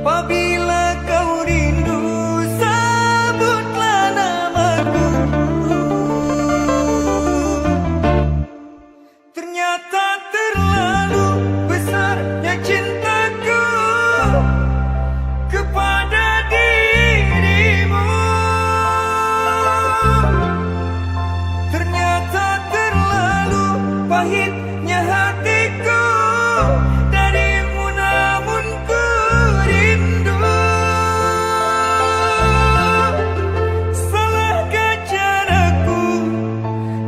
Apabila kau rindu, sebutlah namaku. Ternyata terlalu besarnya cintaku kepada dirimu. Ternyata terlalu pahitnya hatiku darimu, namun ku rindu. Salahkah caraku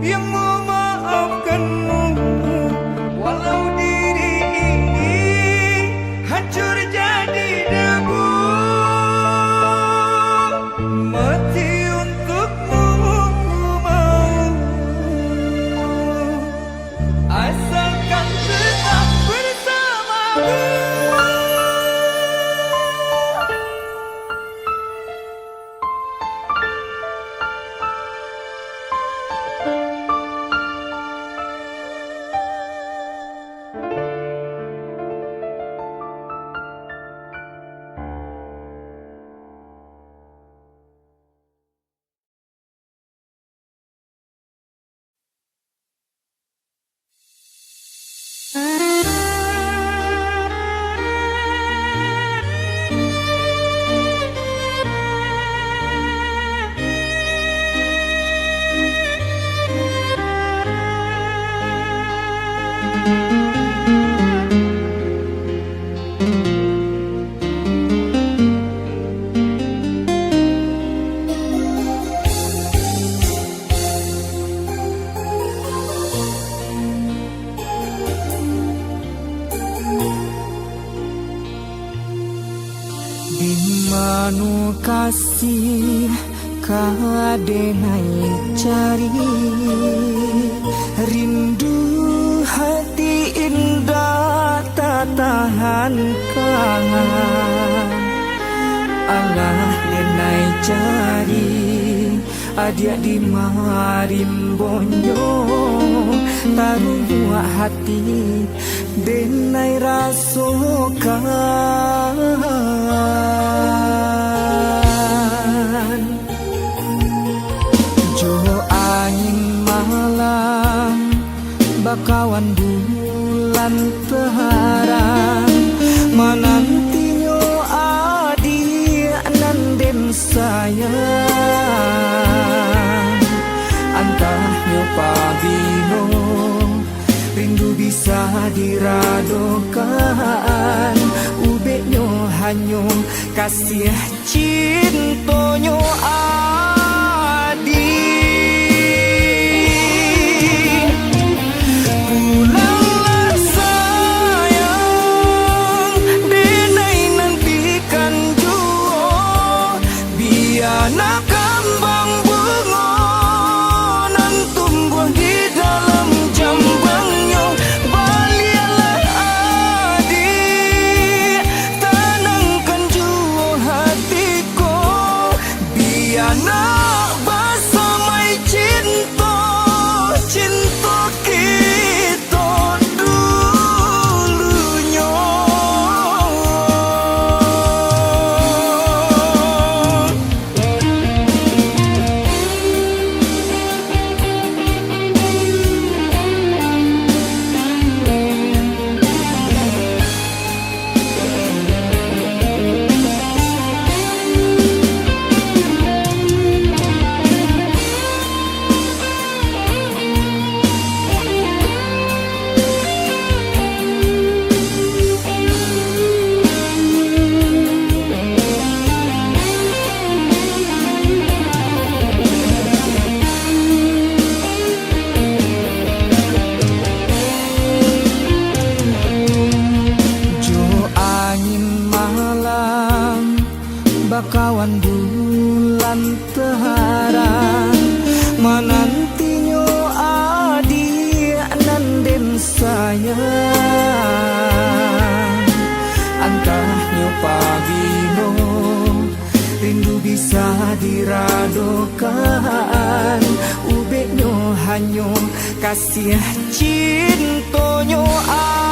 yang memaafkanmu, walau diri ini hancur jadi debu. Mati untukmu mau, asalkan tetap bersamamu. Di manu kasih kadenai cari, rindu hati indah tak tahan kangen. Allah denai cari adia di marim bonyo, taruh buah hati denai rasokan. Jo angin malam bakawan bulan teharang, menantinyo adik nanden sayang. Antahnya pabino rindu bisa diradokan, ubeknyo hanyo kasih cintonyo adi. Pulanglah sayang, denai nantikan juo, biana kembang bunga nan tumbuh di dalam jambangnya. Balialah adik, tenangkan jua hatiku, biana basamai cinta, cinta kita dulunya. Bakawan bulan teharang, menantinyo adik nanden sayang. Antahnya pabino rindu bisa diradokan, ubeknyo hanyo kasih cintonyo adi.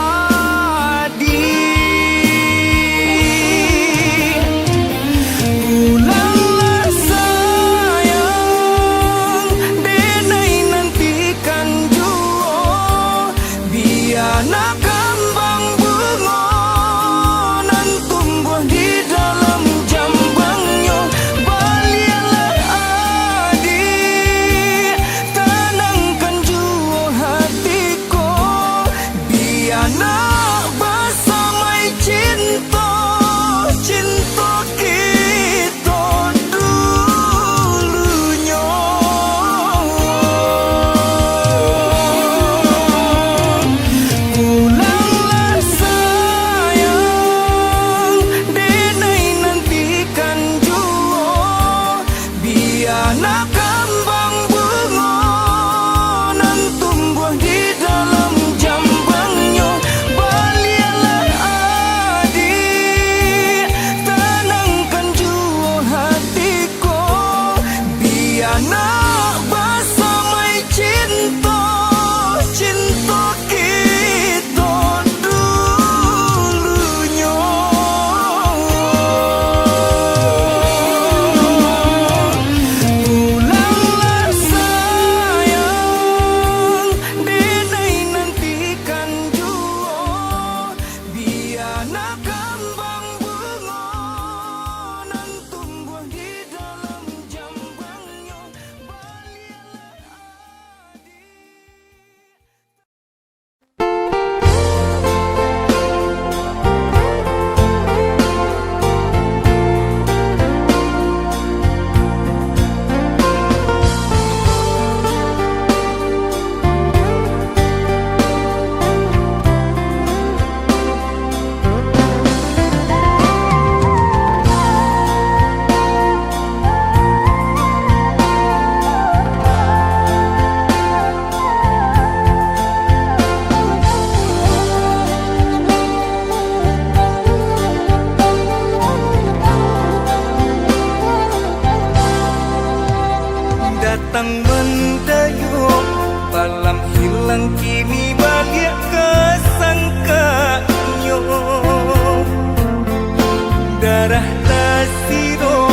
darah tasiro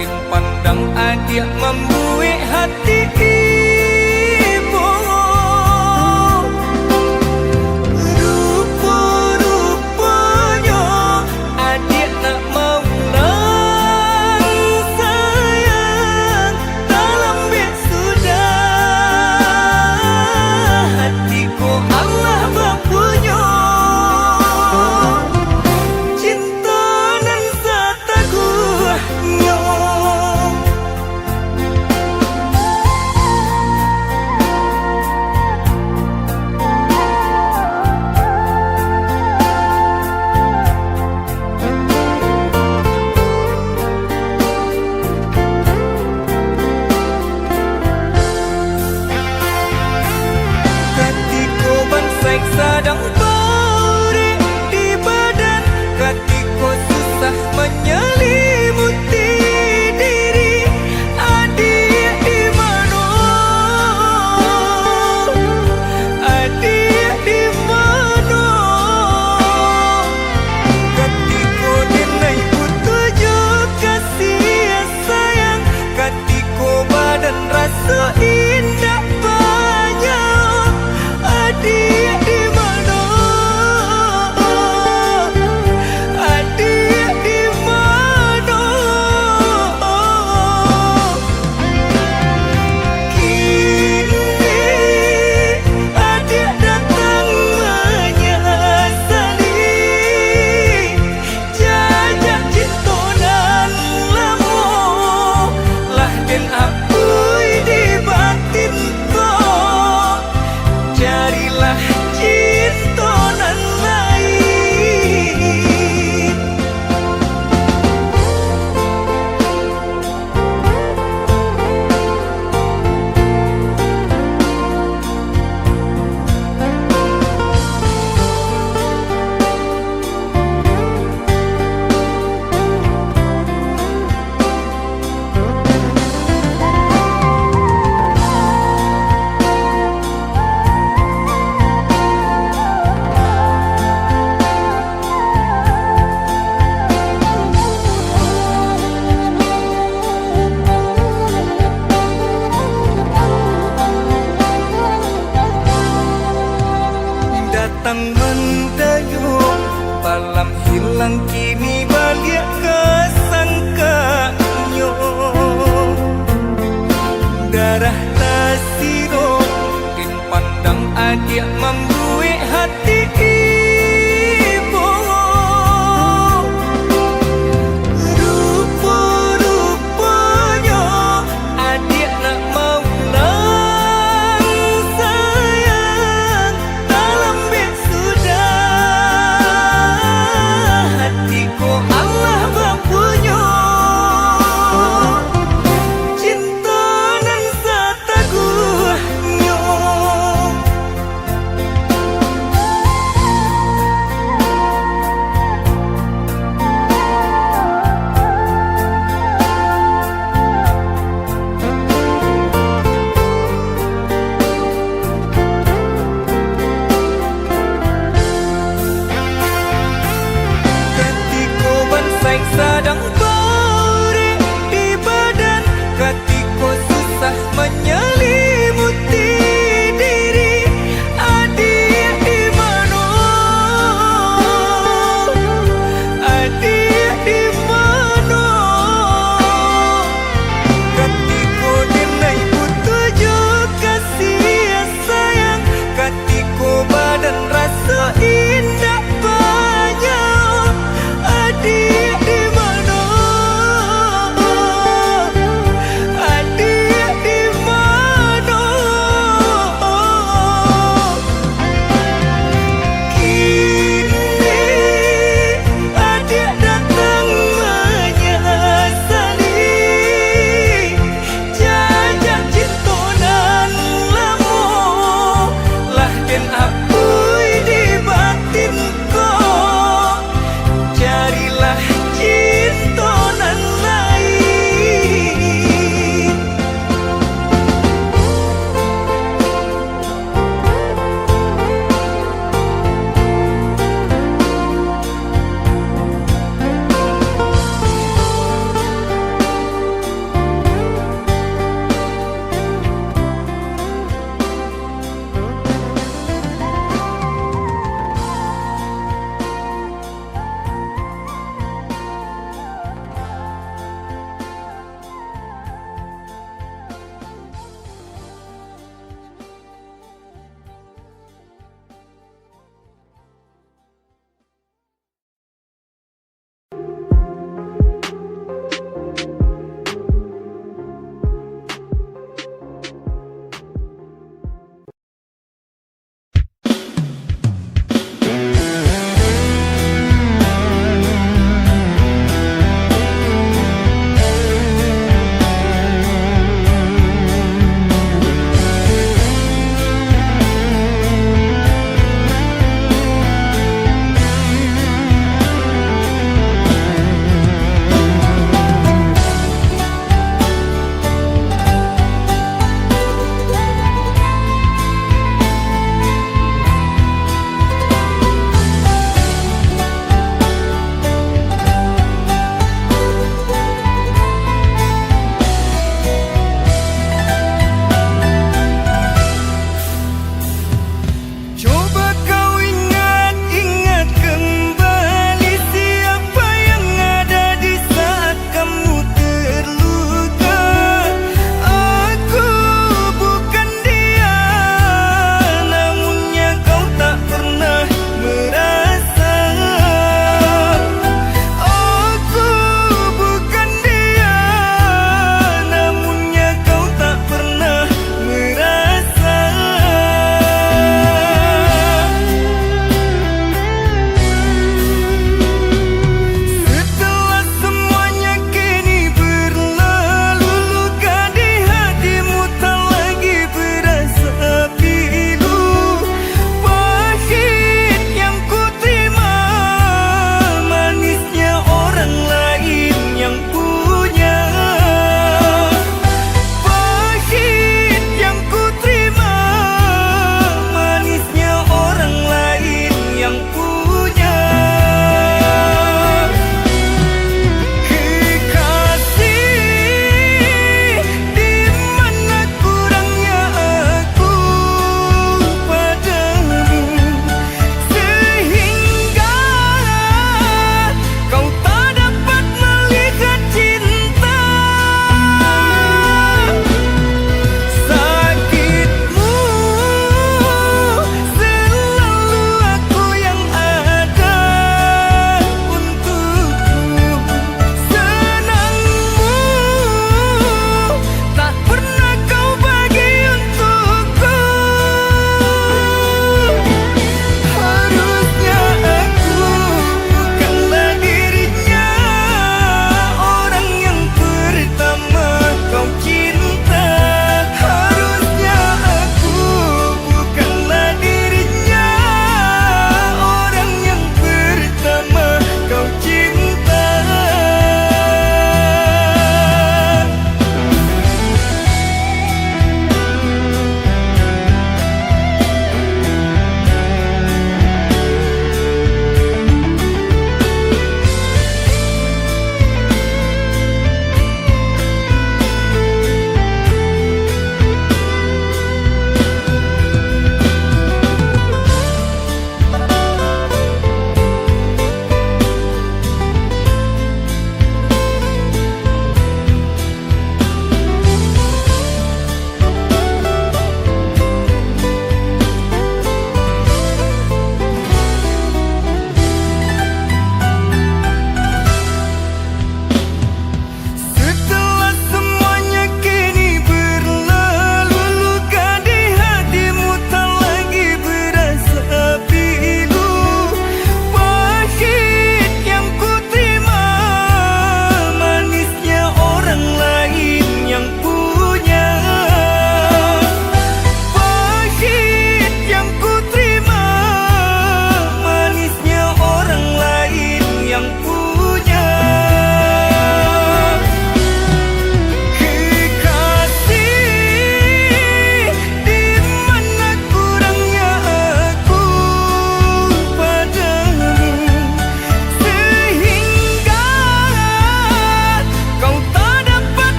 in pandang adik membuik hati ibu. Rupa-rupanya adik nak maulang sayang dalam bek sudah hatiku Allah mempunyai cinta nan satakunya. Katiko bansai sadang pare di badan, katiko susah menyelimuti diri. Adik di mana? Adik di mana? Katiko dinai putuju kasih sayang, katiko badan rasa indah banyak. Adik di mana? Adik di mana? Kini adik datang menyesali jajak cinta nan lama lah den apui di batin kau. Carilah cinta nan lain. Datang mendayung, malam hilang kini balik kesangkanyo. Darah tasiro in pandang adik membuik hati ibu. Rupa-rupanya adik nak maulang sayang dalam bek sudah hatiku Allah mempunyai cinta nan satakunya.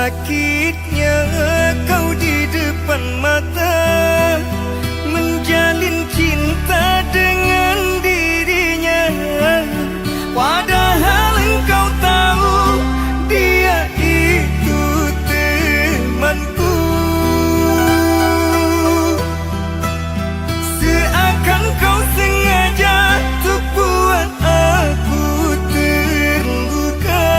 sakitnya kau di depan mata, menjalin cinta dengan dirinya, padahal engkau tahu dia itu temanku. Seakan kau sengaja untuk buat aku terluka.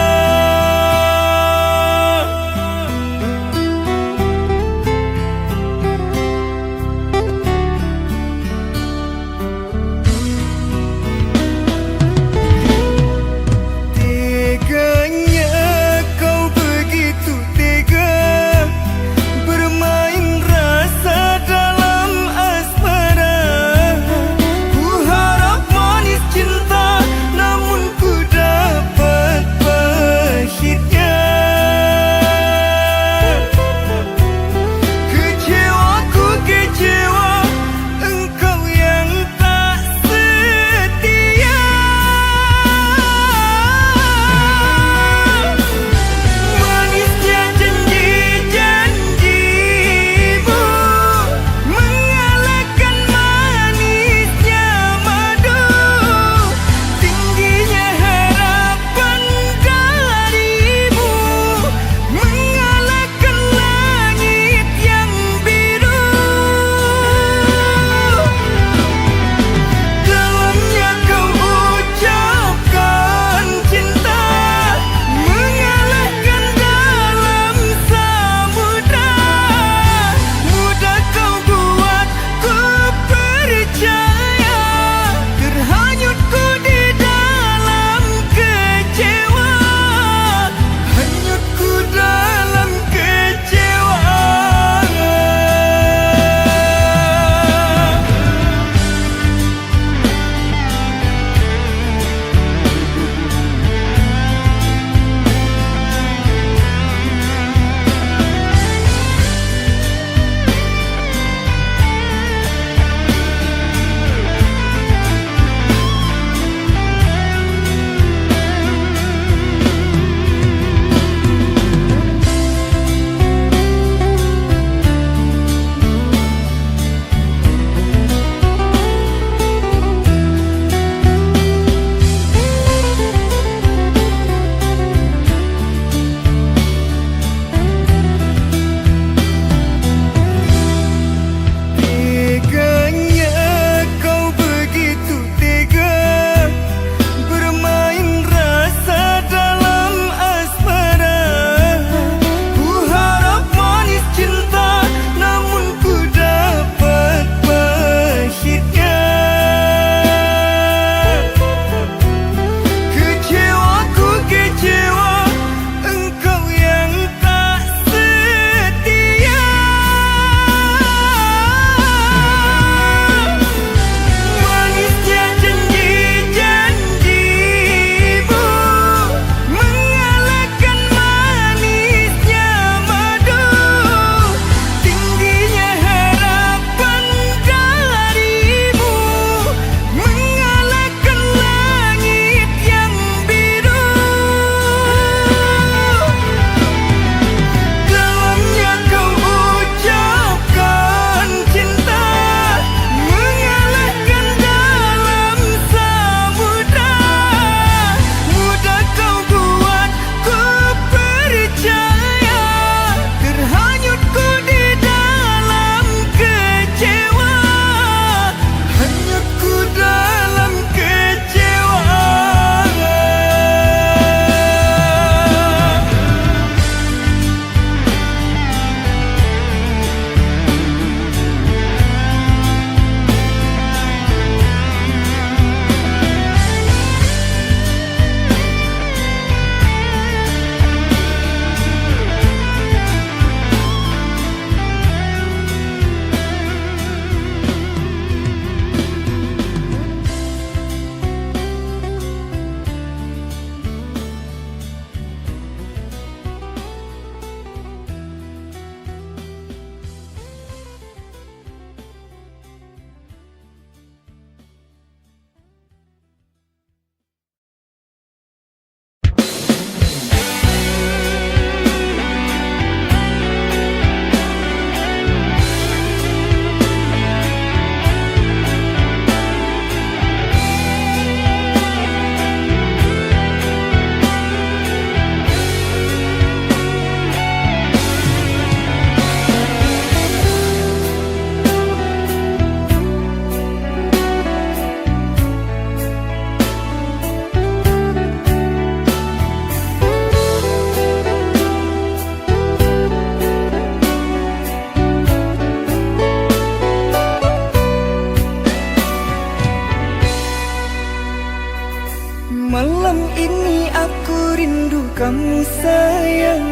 sayang,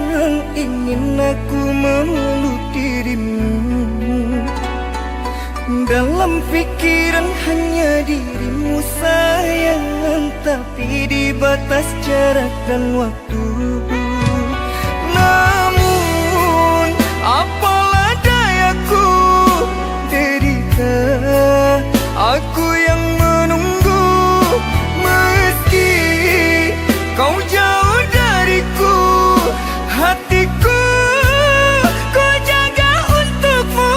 ingin aku memeluk dirimu. Dalam pikiran hanya dirimu sayang, tapi di batas jarak dan waktu. Namun apalah dayaku, derita aku yang menunggu. Meski kau jauh dariku, hatiku ku jaga untukmu.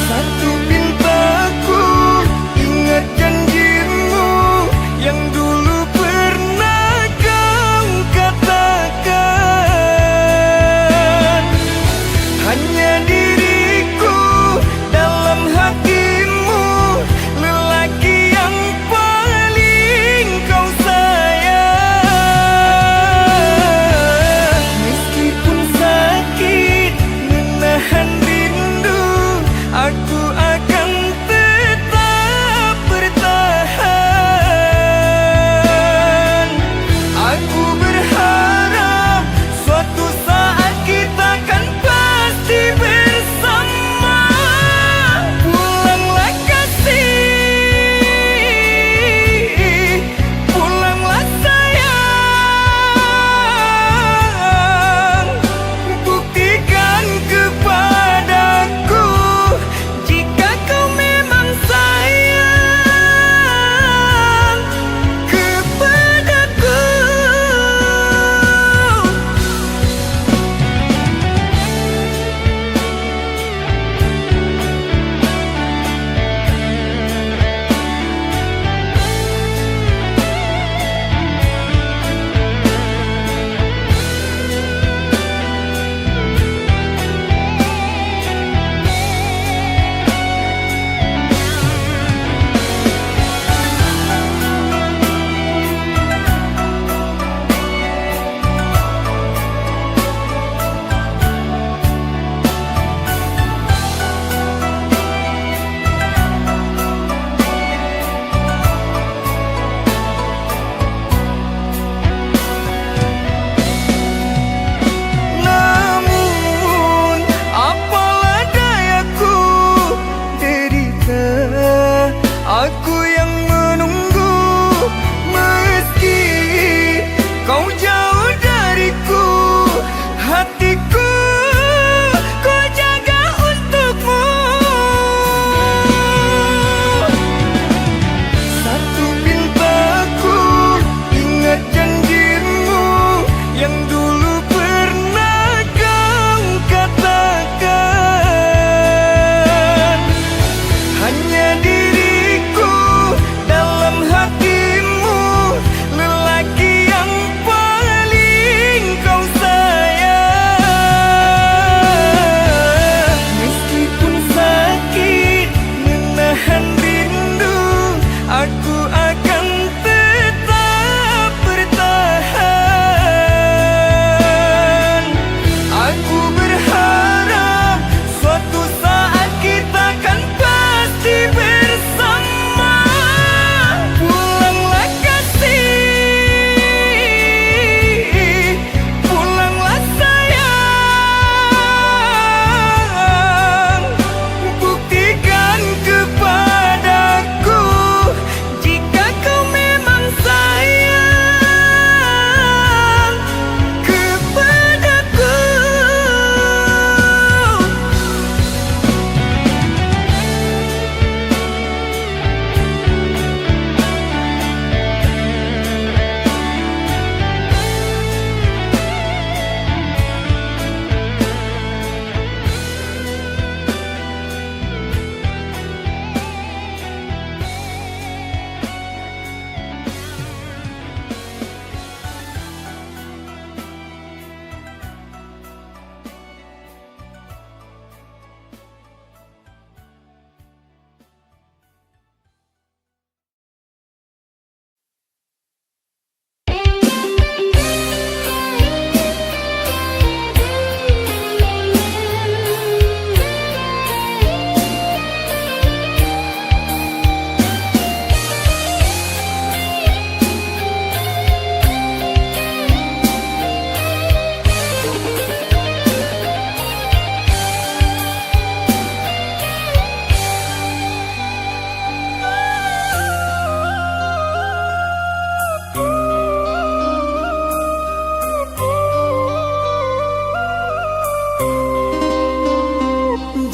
Satu pintaku, ingat janjimu yang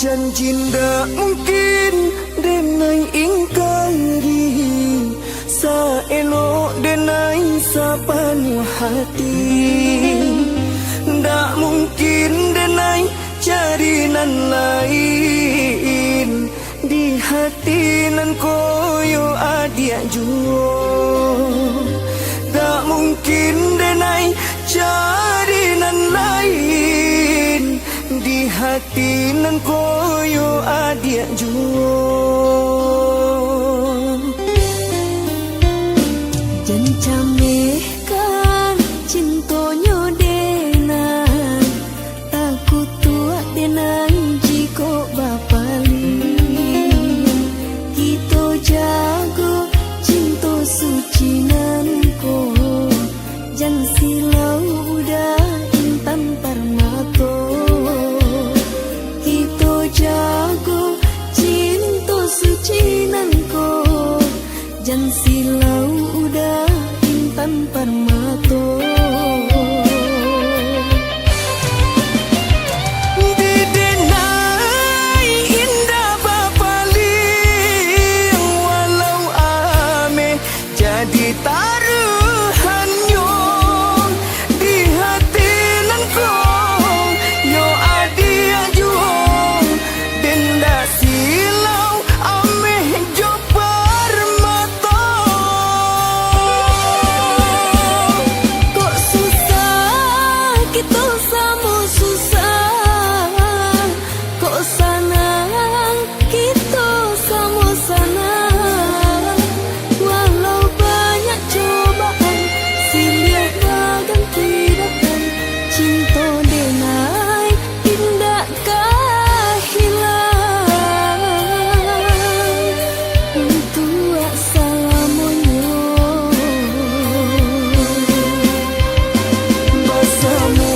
janji ndak mungkin denai ingkari, saelok denai sapanu hati. Ndak mungkin denai cari nan lain, di hati nan koyo adia juo. Ndak mungkin denai cari nan lain, di hati nan koyo adia juo. Jencame kan cintonyo denan, takut tua denan jiko bapali. Kito jago cinto suci nan ko, jan silau udah intan permato. Kito jago cinto suci nan ko, jan silau udah intan permato. Didenai indah bapaling, walau ame jadi taruhannya di hati nan kong yo adia juong. Denda silau ame jobar mata. Kok susah kita sama susah, kok senang kita sama senang. Walau banyak cobaan, silih ganti datang. Cinta denai tindakkah hilang, untuk salamonyo. Bersama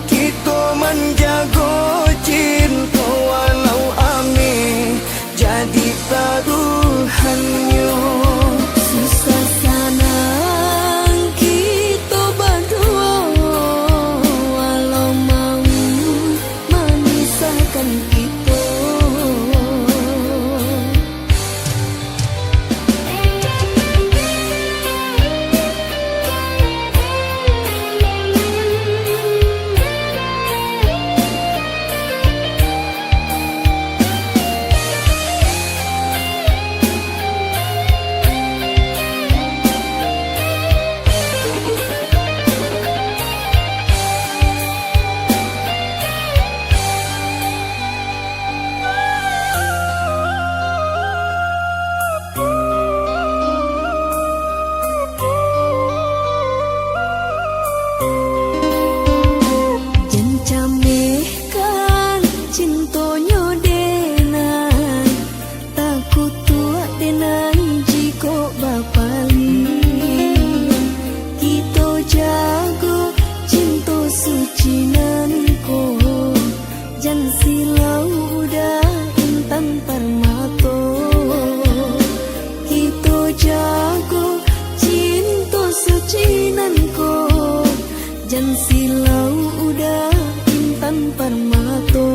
kita menjaga cinta, walau ame jadi taruhannya. Susah senang kita berdua, walau mau memisahkan kita. Jencame kan cintonyo denan, takut tua denan jiko bapali. Kito jago cinto suci nan ko, jan silau udah intan permato. Kito jago cinto suci nan ko, jan silau udah intan permato.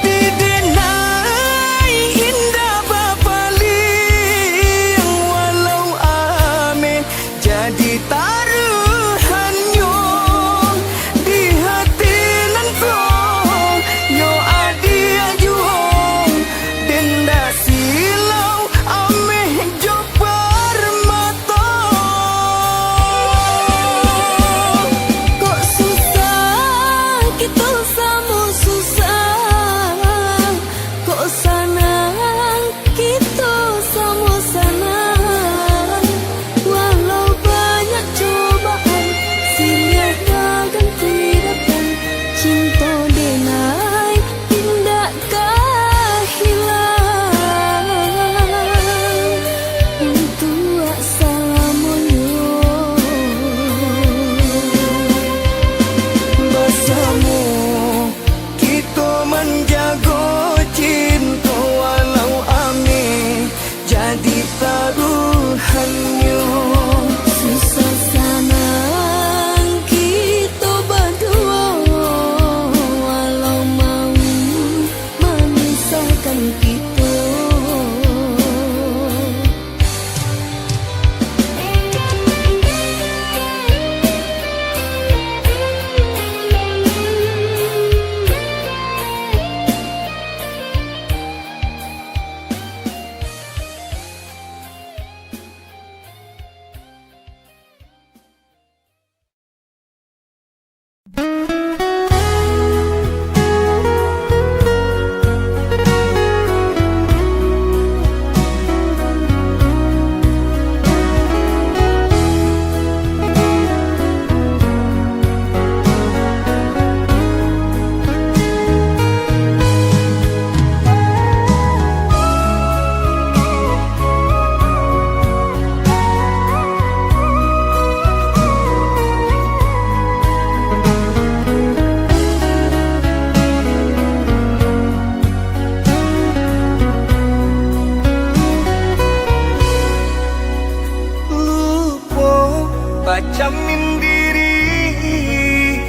Didenai indah bapaling, walau ame jadi taruhannya di hati nan kong yo adia juong. Denda silau ame jobar mata. Kok susah kita sama susah, kok senang kita sama senang. Walau banyak cobaan, silih ganti datang. Cinta denai tindakkah hilang, untuk salamonyo. Bersama kita menjaga cinta, walau ame jadi taruhannya. Susah senang kita berdua, jamin diri,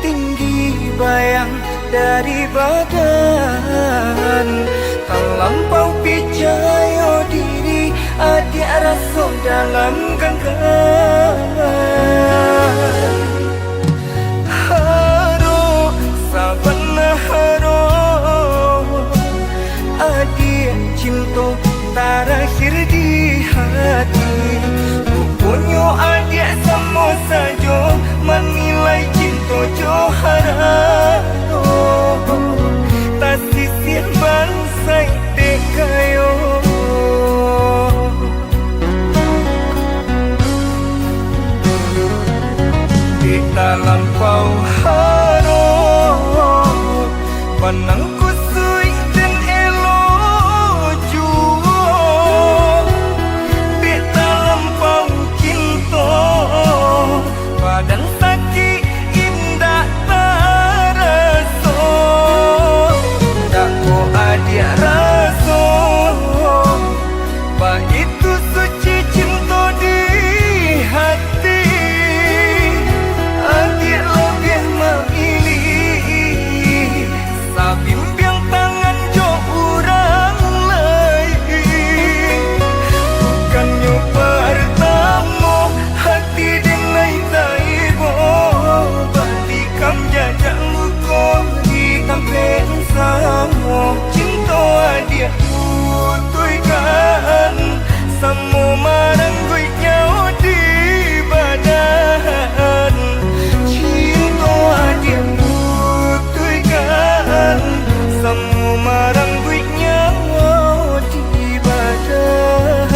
tinggi bayang dari badan, terlampau percaya diri, adik rasa dalam genggaman. Haro sabana haro, adik cinta terakhir di hati. Punya adik sama saja menilai cinta Johara, tak sisir bansai dekayo. Di dalam pau haro, panangku sui dan elo juo. Di dalam pau cinta, badan sakit indah terasa. Tak ko adik rasa, begitu suci cinta di hati. Adik lebih memilih sabimbiang tangan jo orang lain. Bukannya pertama hati denai taibo, balikam jajak luka di tampen sama. Cinta adik putuykan semua marang gue nyawa di badan. Cinta adik putuykan semua marang gue nyawa di badan.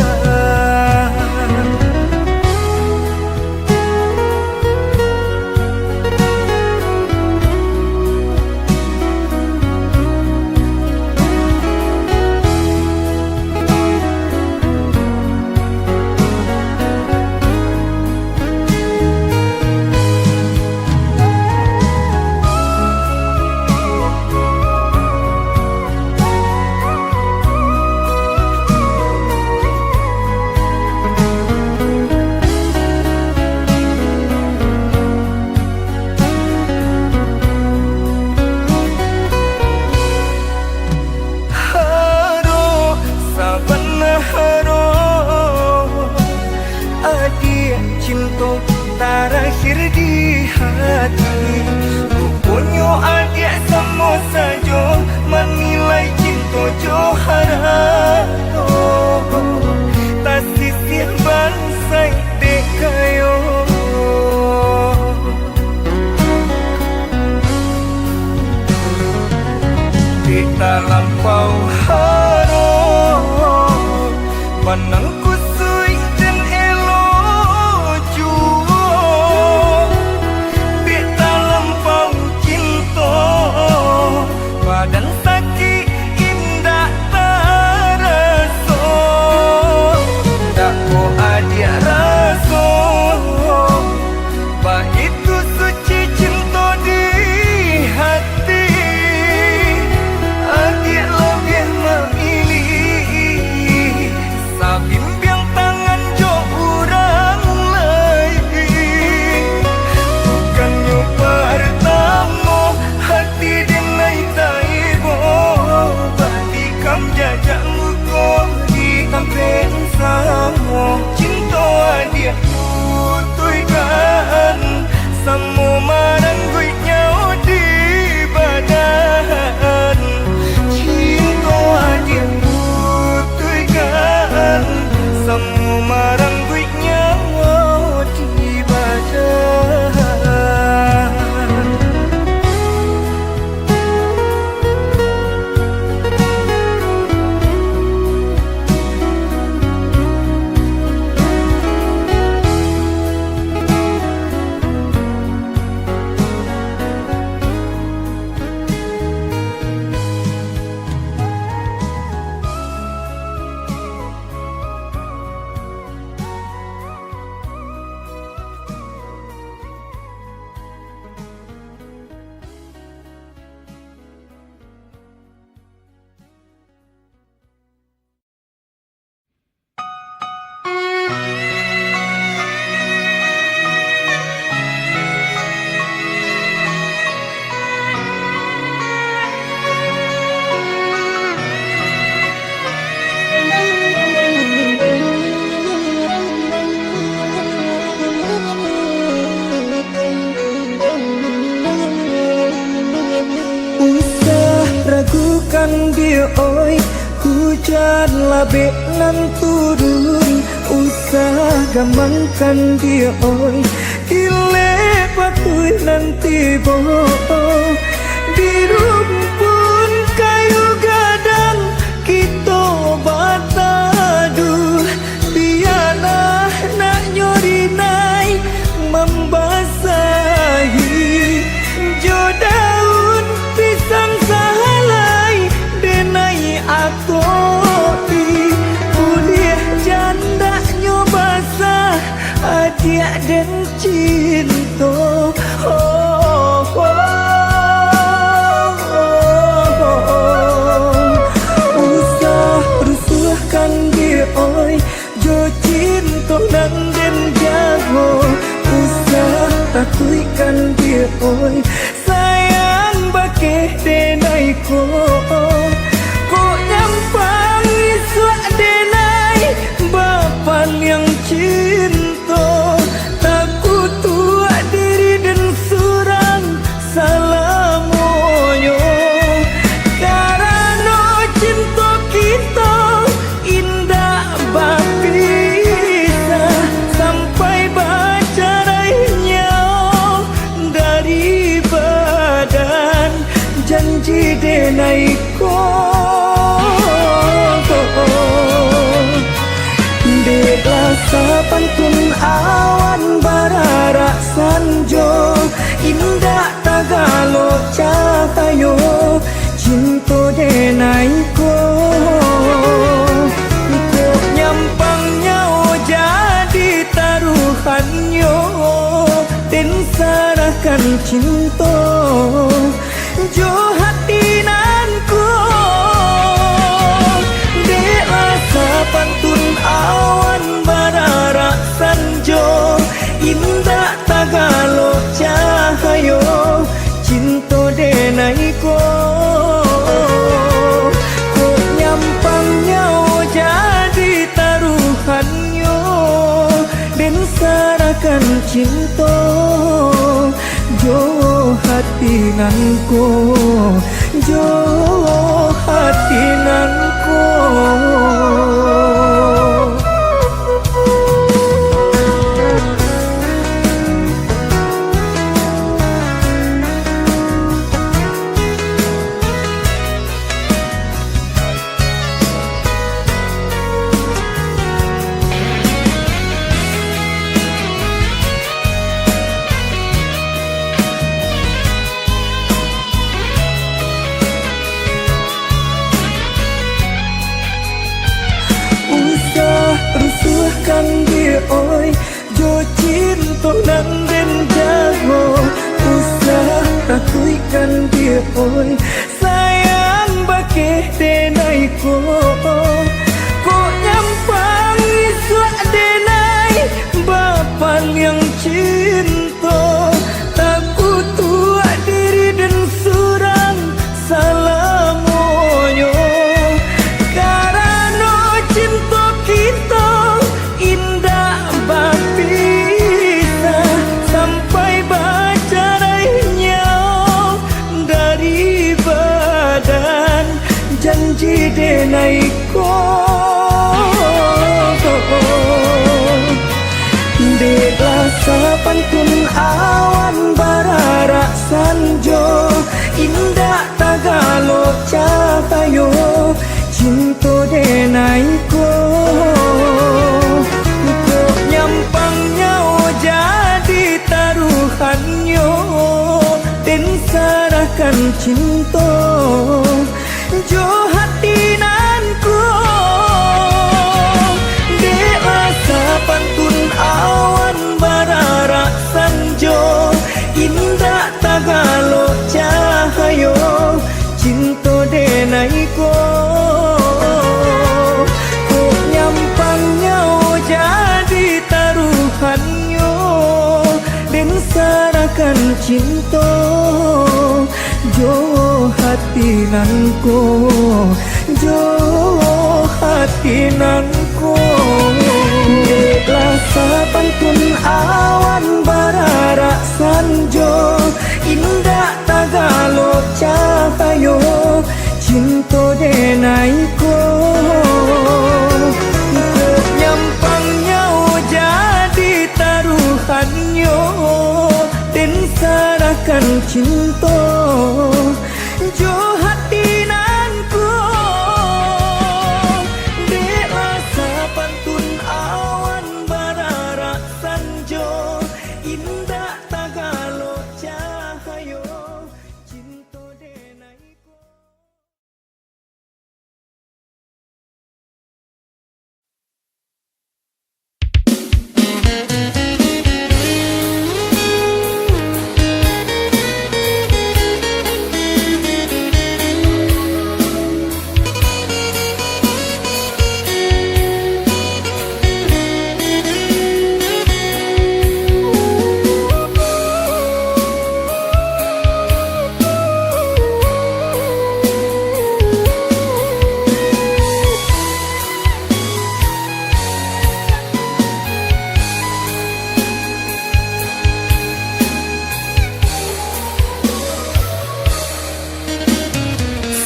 Haro sabana haro, adik cinta terakhir di hati. Punya adik sama saja menilai cinta Johara, tak sisir bansai dekayo. Di dalam pau haro, panangku sui dan elo juo. Di dalam pau cinta, badan sakit indah terasa. Tak ko adik rasa, begitu suci cinta di hati. Adik lebih memilih sabim babe lan turun usah gampangkan dia oi ile patuh nanti bohong di rumpun kayu gadang kita batadu biarlah nak nyori naik membasahi jo daun pisang sahalai denai akoi boleh janda nyobasah adik dan cinta usah rusuhkan dia oi jo cinta nan den jago usah takuikan dia oi sayang bakeh denai ko nyampang iswak denai bapan yang cinta takut tua diri dan surang salamoyo karena cinta kita indah bapisa sampai baca raihnya dari badan janji denai ko Dela pantun awan barara sanjo indah tagalo cahayo cinta denai ko nyampangnya jadi taruhannya dan sarahkan cinta jo hati nanku pantun awan barara sanjo indah tagalo cahayo cinta denai ko nyampangnya jadi taruhannya dan sarahkan cinta jo hati nanku jo hati nanku rusuhkan dia oi jo cinta nan den jago usah takuikan dia oi sayang bakeh denai ko nyampang iswak denai bapan yang cinta takut tua diri dan surang salamoyo karena cinta kita indah bapisa sampai baca raihnya dari badan janji denai ko Dela pantun awan barara sanjo indah tagalo cahayo cinta denai ko nyampangnya jadi taruhannya dan sarahkan cinta jo hati nanku dela pantun awan barara sanjo indah tagalo cahayo cinta denai ko nyampangnya jadi taruhannya dan sarahkan cinta jo hati nanku jo hati nanku rasa pantun awan barara sanjo indah tagalo cahayo cinta denai ko cinta jo hati nanku dek rasa pantun awan bararak sanjo indah tagalo cahayo cinta denaiko.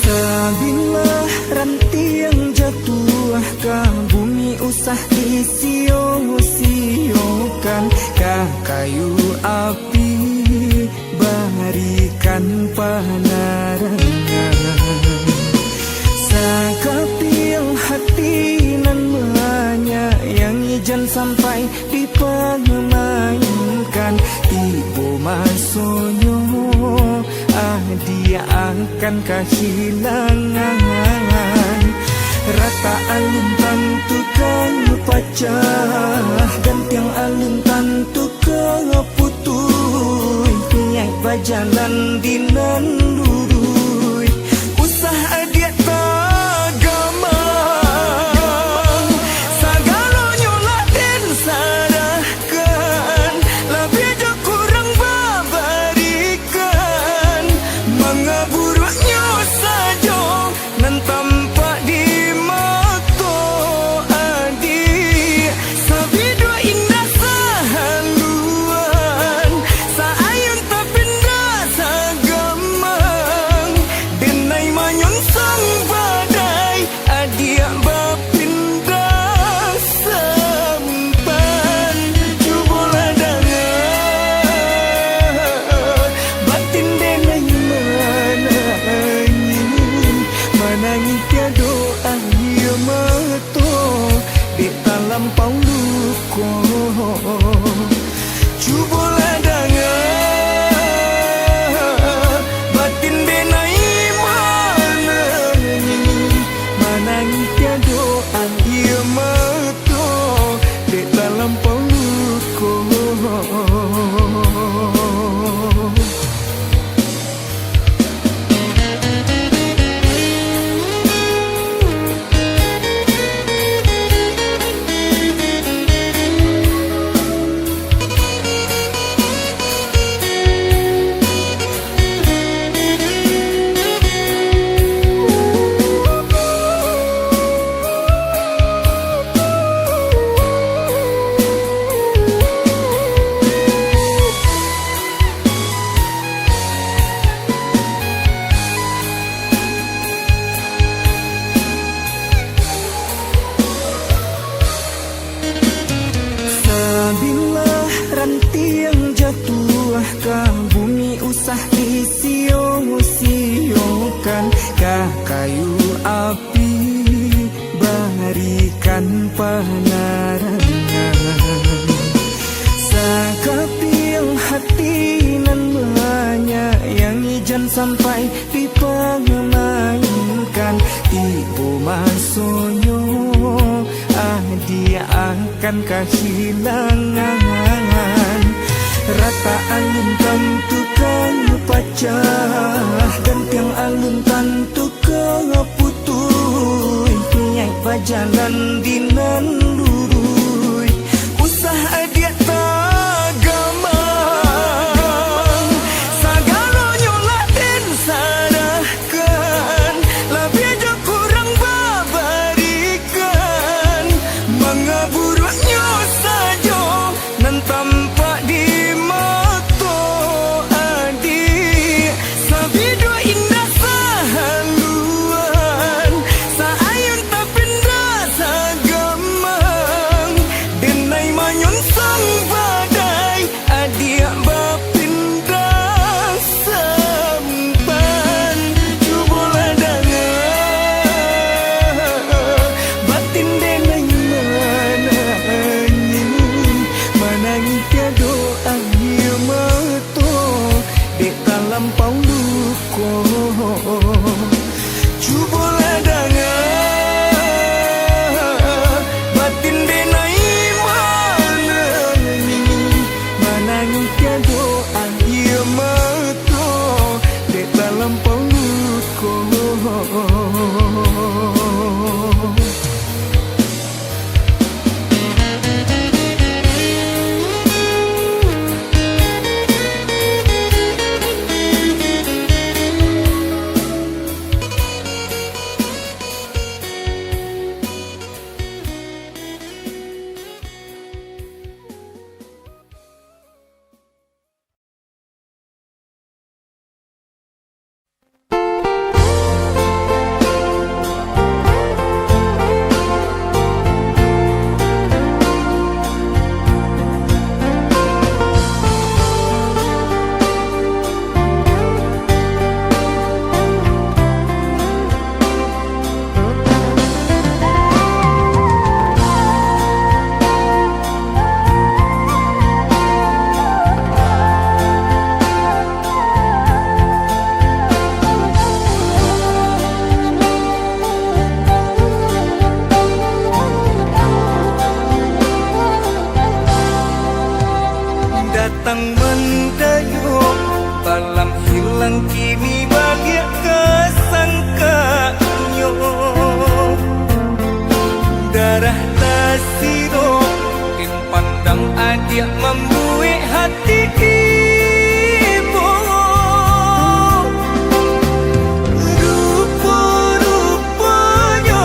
Sabilah ranti yang jatuh ke bumi usah disio-siokan, kah kayu api barikan panarangan. Sakapil hati nan menyayang ijan sampai dipengemainkan, ibu masonyo dia akan kehilangan. Rata alun tantu pecah dan tiang alun tantu putus, nyai bajalan dinan lurui usah dia tagama sagalo nyola den sarahkan lebih jo kurang babarikan mengaburuknya saja nan tampak di mata adik sabido indah sahaluan saayun tapindah sagamang denai manyon sang badai adik bapindah sampan cubola dangan batin denai manangi tiado akhir meto di dalam pauluko cubola dangan batin denai manangi tiado akhir meto di dalam pauluko. Sabilah ranti yang jatuh ke bumi usah disio-siokan, kah kayu api barikan panarangan. Sakapil hati nan menyayang ijan sampai dipengemainkan, ibu masonyo dia akan kehilangan. Rata alun tantu pecah dan tiang alun tantu putus, nyai bajalan dinan lurui usah dia tagama sagalo nyola den sarahkan lebih jo kurang babarikan mengaburuknya saja nan tampak di mata adik sabido indah sahaluan saayun tapindah sagamang denai manyon siro, mungkin pandang adik membuik hati ibu. Rupa-rupanya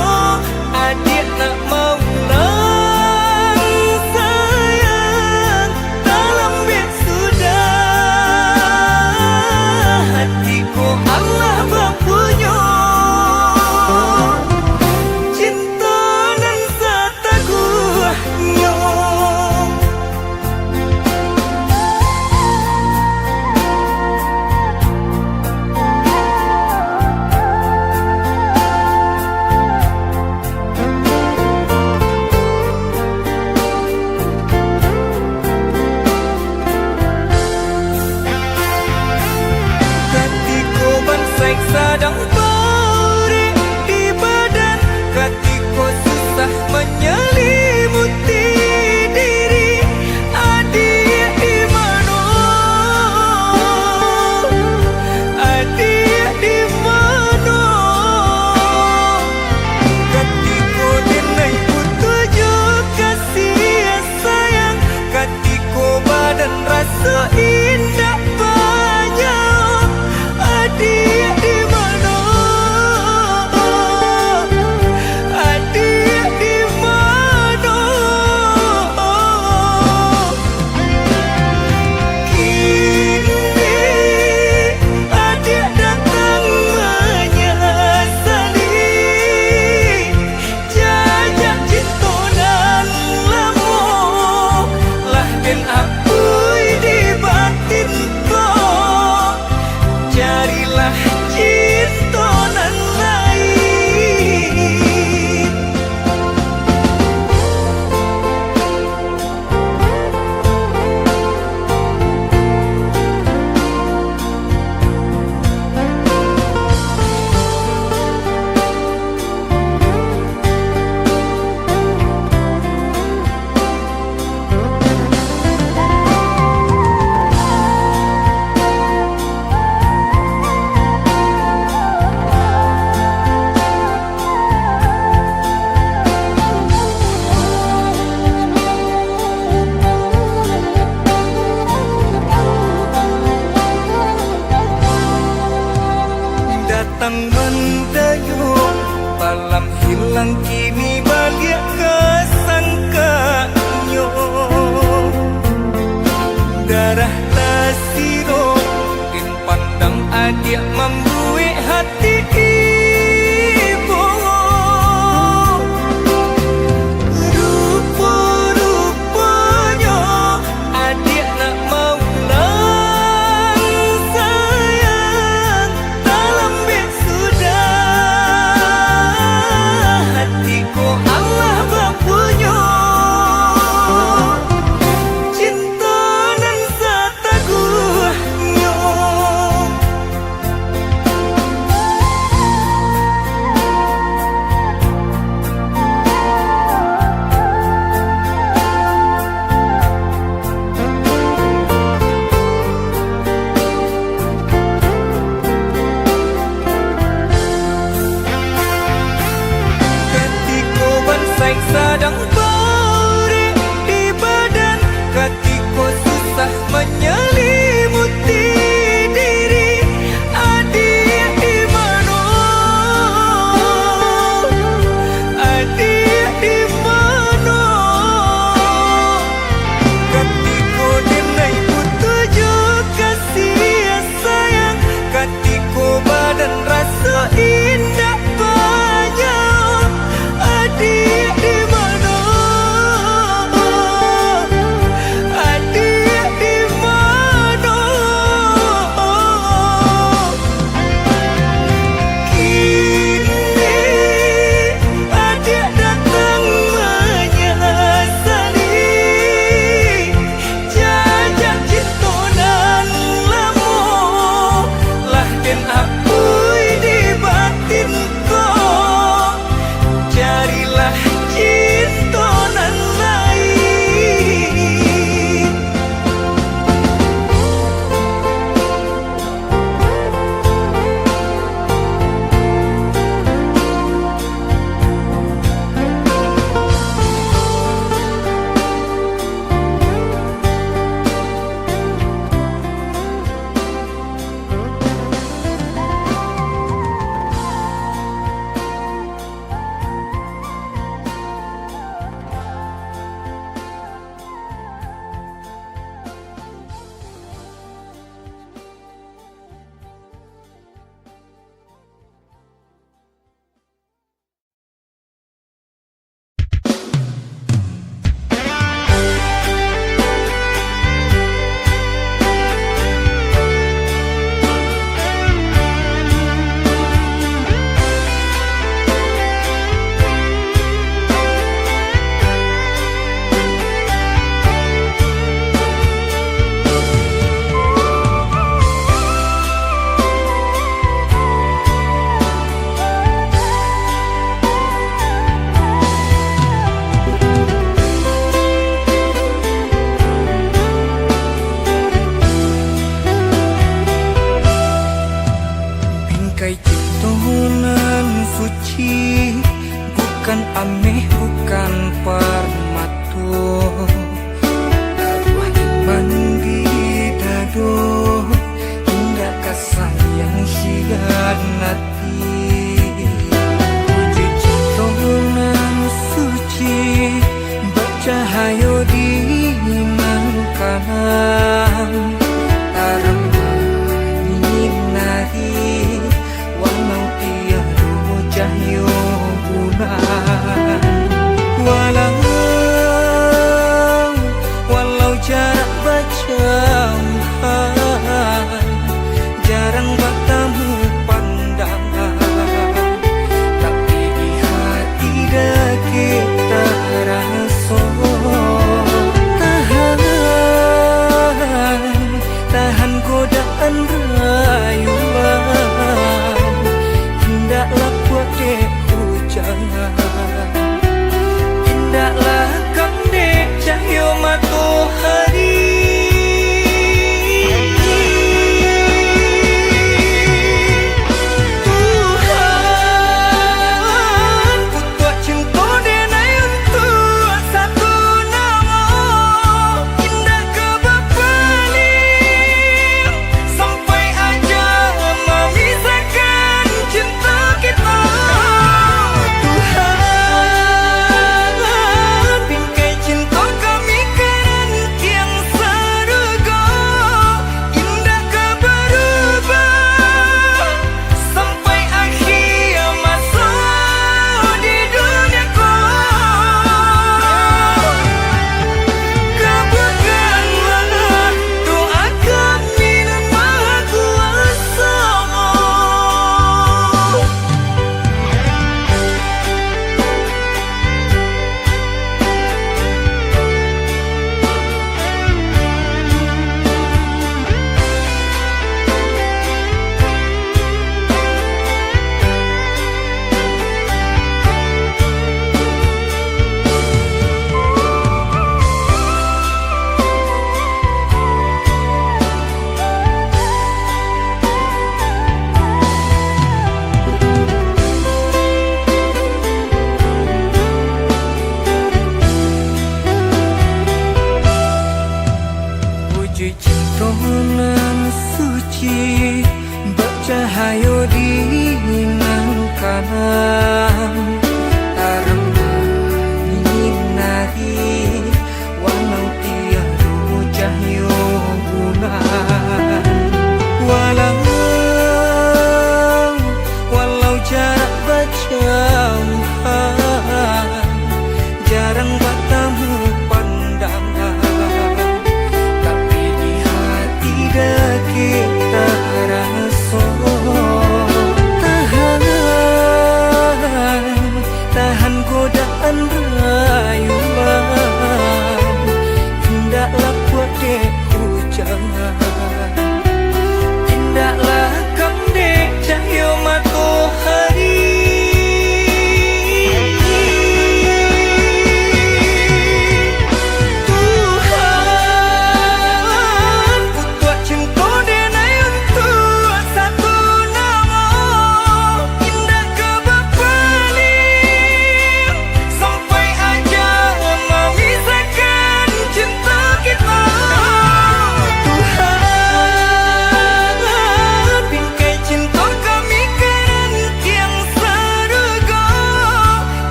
adik nak maulang sayang, dalam bed sudah hatiku Allah berpunya. Cinta dan setaguhnya. Katiko bansai sadang beri di badan, katiko susah menyelimuti diri. Adik di mana? Adik di mana? Katiko denai butuh juga kasih sayang, katiko badan rasa indah banyak. Adik di mana? Adik di mana? Kini adik datang menyesali jajak cinta nan lama, lah den apui di batin kau. Carilah cinta nan lain. Datang mendayung, malam hilang kini balik kesangkanyo. Darah tasiro, mungkin pandang adik membuik hati ibu. Rupa-rupanya adik nak maulang sayang, dalam bed sudah hatiku Allah berpunya. Cinta dan setaguhnya.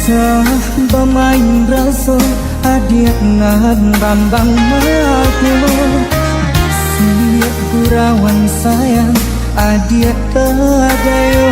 usah bermain rasa, adik nan rambang mati. Siap gurauan sayang, adik tergayo.